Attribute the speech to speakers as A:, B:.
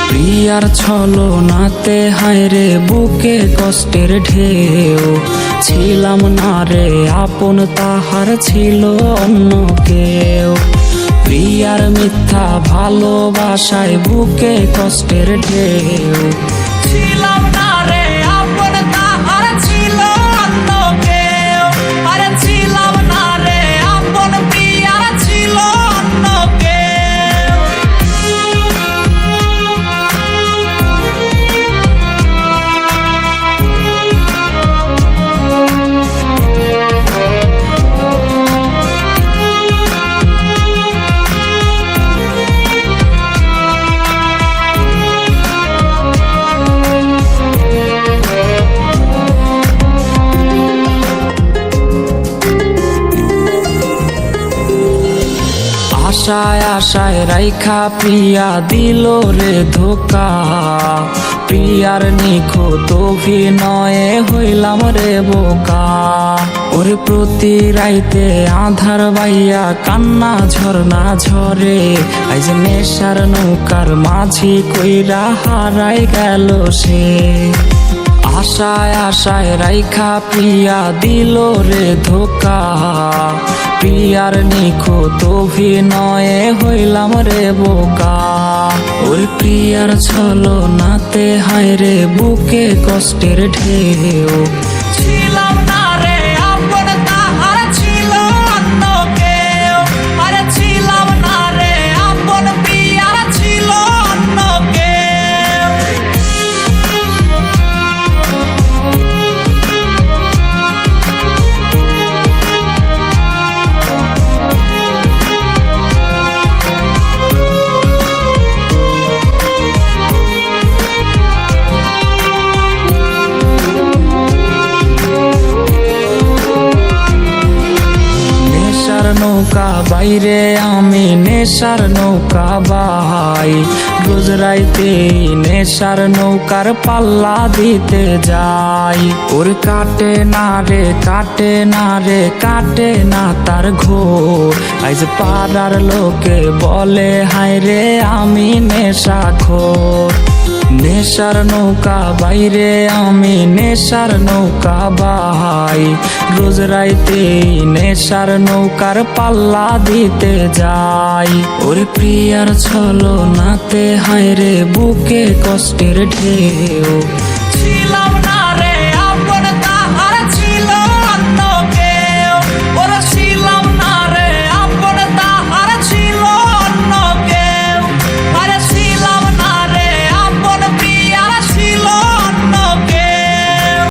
A: প্রিয়ার ছলনাতে হায়রে বুকে কষ্টের ঢেউ, ছিলাম না রে আপন তাহার ছিল অন্য কেউ। প্রিয়ার মিথ্যা ভালোবাসায় বুকে কষ্টের ঢেউ, ছিলাম না রে আপন তাহার ছিল অন্য কেউ। আরে ছিলাম না রে আপন, প্রিয়ার ছিল অন্য কেউ। আশায় আশায় রাইখা প্রিয়া দিল রে ধোকা, প্রিয়ার নিখুঁত অভিনয়ে হইলাম রে বোকা। ওরে প্রতি রাইতে আধার বাইয়া কান্না ঝরনা ঝরে, আজ নেশার নৌকার মাঝি কইরা হারাই গেল সে। আশায় আশায় রাইখা প্রিয়া দিল রে ধোকা, প্রিয়ার নিখুঁত অভিনয়ে হইলাম রে বোকা। ওই প্রিয়ার ছলনাতে হায়রে বুকে কষ্টের ঢেউ, ছিলাম না রে আপন তাহার ছিল অন্য কেউ। আরে ছিলাম না রে আপন, প্রিয়ার ছিল অন্য কেউ। নৌকা বাইরে আমি নেশার নৌকা বাই, রোজ রাইতে নেশার নৌকার পাল্লা দিতে যাই। ওর কাটে না রে কাটে না রে কাটে না তার ঘোর, আজ পাড়ার লোকে বলে হায় রে আমি নেশাখোর। নেশার নৌকা বাইরে আমি নেশার নৌকা বাই, রোজ রাইতে নেশার নৌকার পাল্লা দিতে যাই। ওর প্রিয়ার ছলনাতে হায়রে বুকে কষ্টের ঢেউ, ছিলাম